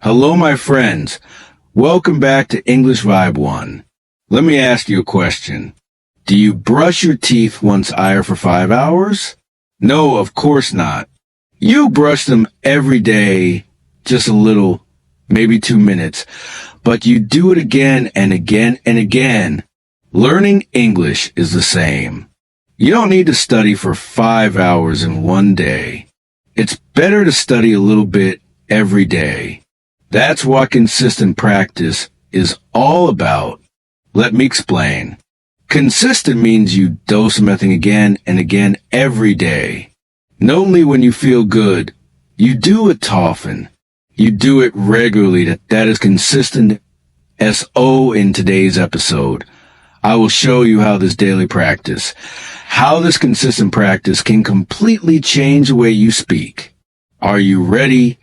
Hello, my friends. Welcome back to English Vibe 1. Let me ask you a question. Do you brush your teeth once a day for 5 hours? No, of course not. You brush them every day, just a little, maybe 2 minutes, but you do it again and again and again. Learning English is the same. You don't need to study for 5 hours in one day. It's better to study a little bit every day. That's what consistent practice is all about. Let me explain. Consistent means you do something again and again every day. Not only when you feel good, you do it often. You do it regularly. That is consistent. S-O in today's episode. I will show you how this daily practice, how this consistent practice can completely change the way you speak. Are you ready?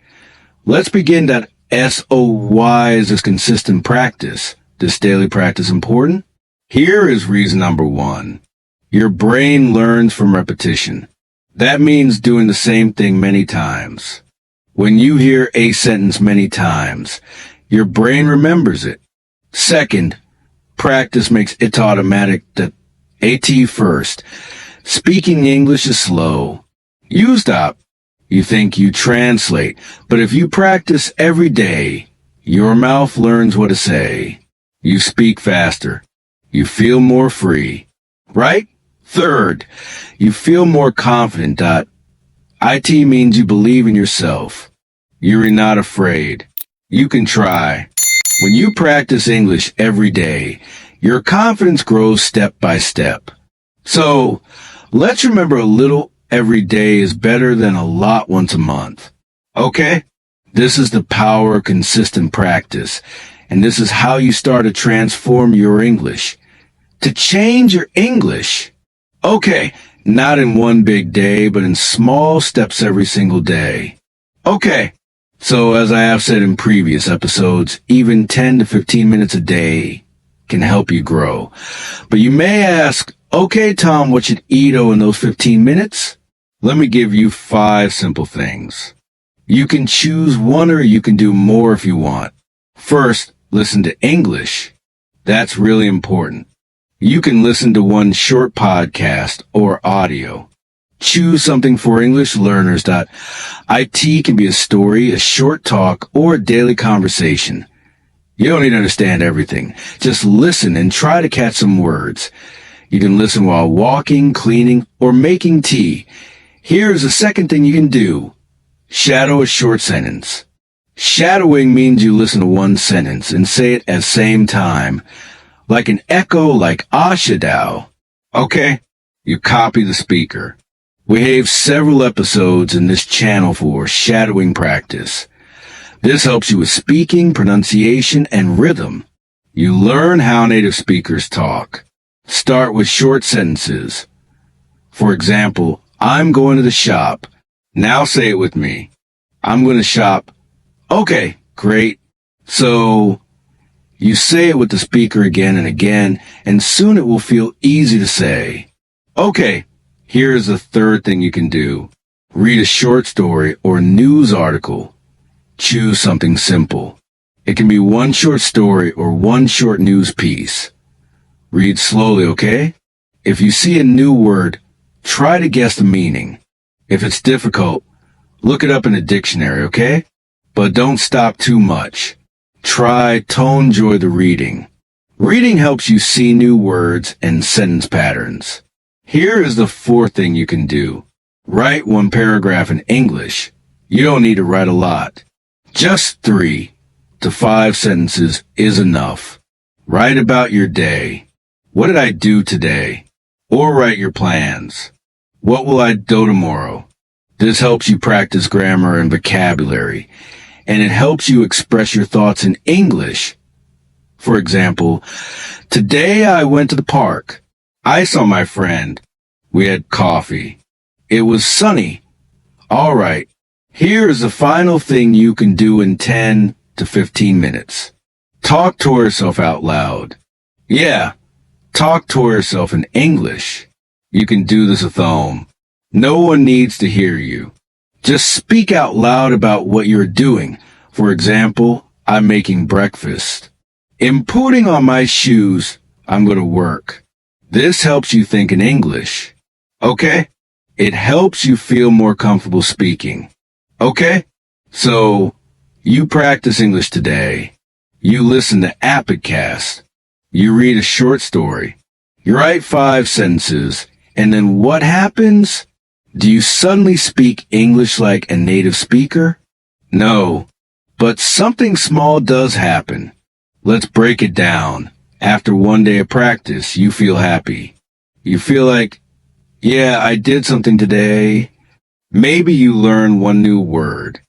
Let's begin that S-O. Why is this consistent practice, this daily practice important? Here is reason number 1. Your brain learns from repetition. That means doing the same thing many times. When you hear a sentence many times, your brain remembers it. Second, practice makes it automatic that AT first. Speaking English is slow. You stop. You think you translate, but if you practice every day, your mouth learns what to say. You speak faster. You feel more free. Right? Third, you feel more confident. IT means you believe in yourself. You're not afraid. You can try. When you practice English every day, your confidence grows step by step. So, let's remember a little every day is better than a lot once a month. Okay? This is the power of consistent practice, and this is how you start to transform your English. To change your English. Okay, not in one big day, but in small steps every single day. Okay, so as I have said in previous episodes, even 10 to 15 minutes a day can help you grow. But you may ask, okay, Tom, what should Edo in those 15 minutes? Let me give you 5 simple things. You can choose one or you can do more if you want. First, listen to English. That's really important. You can listen to one short podcast or audio. Choose something for English learners. IT can be a story, a short talk, or a daily conversation. You don't need to understand everything. Just listen and try to catch some words. You can listen while walking, cleaning, or making tea. Here's the second thing you can do. Shadow a short sentence. Shadowing means you listen to one sentence and say it at the same time. Like an echo, like Ashadao. Okay? You copy the speaker. We have several episodes in this channel for shadowing practice. This helps you with speaking, pronunciation, and rhythm. You learn how native speakers talk. Start with short sentences. For example, I'm going to the shop. Now say it with me. I'm going to shop. Okay, great. So, you say it with the speaker again and again, and soon it will feel easy to say. Okay, here's the third thing you can do. Read a short story or news article. Choose something simple. It can be one short story or one short news piece. Read slowly, okay? If you see a new word, try to guess the meaning. If it's difficult, look it up in a dictionary, okay? But don't stop too much. Try to enjoy the reading. Reading helps you see new words and sentence patterns. Here is the fourth thing you can do. Write one paragraph in English. You don't need to write a lot. Just 3 to 5 sentences is enough. Write about your day. What did I do today? Or write your plans. What will I do tomorrow? This helps you practice grammar and vocabulary, and it helps you express your thoughts in English. For example, today I went to the park. I saw my friend. We had coffee. It was sunny. All right. Here is the final thing you can do in 10 to 15 minutes. Talk to yourself out loud. Yeah, talk to yourself in English. You can do this at home. No one needs to hear you. Just speak out loud about what you're doing. For example, I'm making breakfast. In putting on my shoes, I'm going to work. This helps you think in English. Okay? It helps you feel more comfortable speaking. Okay? So, you practice English today. You listen to Apicast. You read a short story. You write 5 sentences. And then what happens? Do you suddenly speak English like a native speaker? No. But something small does happen. Let's break it down. After one day of practice, you feel happy. You feel like, yeah, I did something today. Maybe you learn one new word.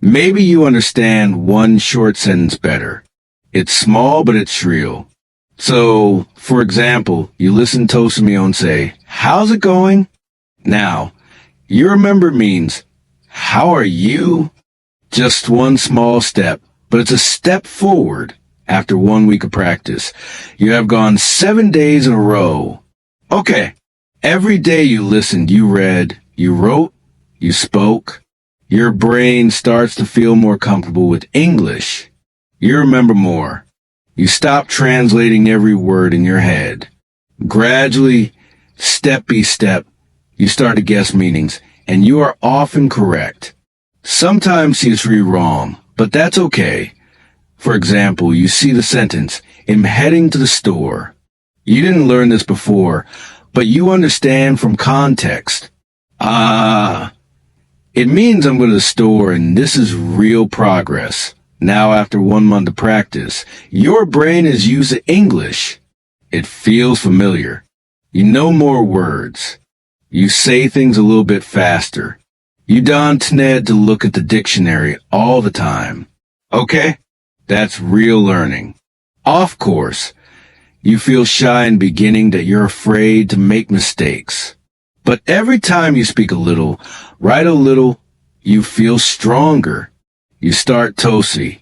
Maybe you understand one short sentence better. It's small, but it's real. So, for example, you listen to Tosamio and say, how's it going? Now, you remember it means, how are you? Just one small step, but it's a step forward. After 1 week of practice, you have gone 7 days in a row. Okay, every day you listened, you read, you wrote, you spoke. Your brain starts to feel more comfortable with English. You remember more. You stop translating every word in your head. Gradually, step by step, you start to guess meanings, and you are often correct. Sometimes you see wrong, but that's okay. For example, you see the sentence, I'm heading to the store. You didn't learn this before, but you understand from context. It means I'm going to the store and this is real progress. Now after 1 month of practice, your brain is used to English. It feels familiar. You know more words. You say things a little bit faster. You don't need to look at the dictionary all the time. Okay? That's real learning. Of course, you feel shy in the beginning that you're afraid to make mistakes. But every time you speak a little, write a little, you feel stronger. You start Tosi.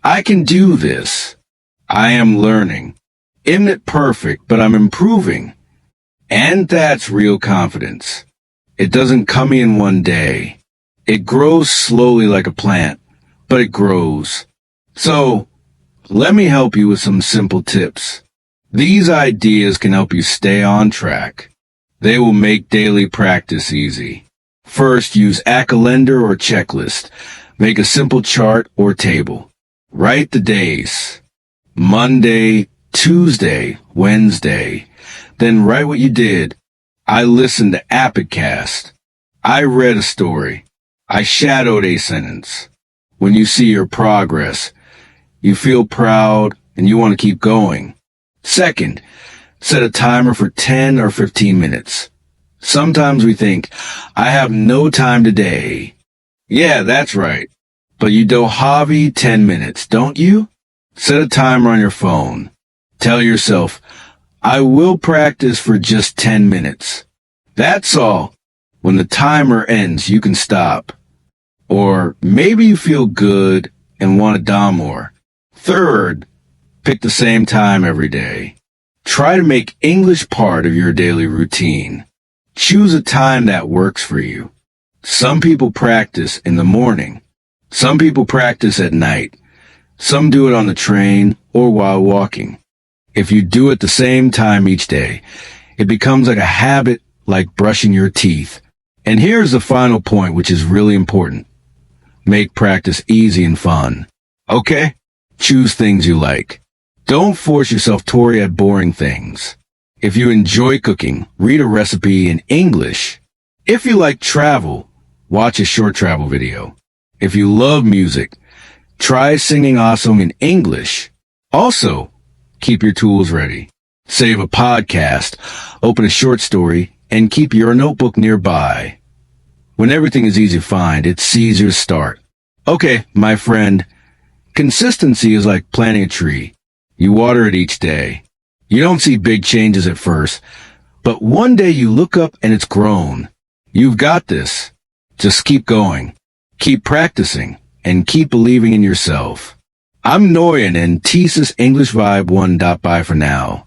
I can do this. I am learning. Isn't it perfect, but I'm improving. And that's real confidence. It doesn't come in one day. It grows slowly like a plant, but it grows. So, let me help you with some simple tips. These ideas can help you stay on track. They will make daily practice easy. First, use a calendar or checklist. Make a simple chart or table. Write the days. Monday, Tuesday, Wednesday. Then write what you did. I listened to Apicast. I read a story. I shadowed a sentence. When you see your progress, you feel proud and you want to keep going. Second, set a timer for 10 or 15 minutes. Sometimes we think, I have no time today. Yeah, that's right. But you do have 10 minutes, don't you? Set a timer on your phone. Tell yourself, I will practice for just 10 minutes. That's all. When the timer ends, you can stop. Or maybe you feel good and want to do more. Third, pick the same time every day. Try to make English part of your daily routine. Choose a time that works for you. Some people practice in the morning. Some people practice at night. Some do it on the train or while walking. If you do it the same time each day, it becomes like a habit, like brushing your teeth. And here's the final point, which is really important. Make practice easy and fun. Okay? Choose things you like. Don't force yourself toward boring things. If you enjoy cooking, read a recipe in English. If you like travel, watch a short travel video. If you love music, try singing a song in English. Also, keep your tools ready. Save a podcast, open a short story, and keep your notebook nearby. When everything is easy to find, it's easier to start. Okay, my friend, consistency is like planting a tree. You water it each day. You don't see big changes at first, but one day you look up and it's grown. You've got this. Just keep going. Keep practicing and keep believing in yourself. I'm Noyan and TSIS English Vibe 1. Bye for now.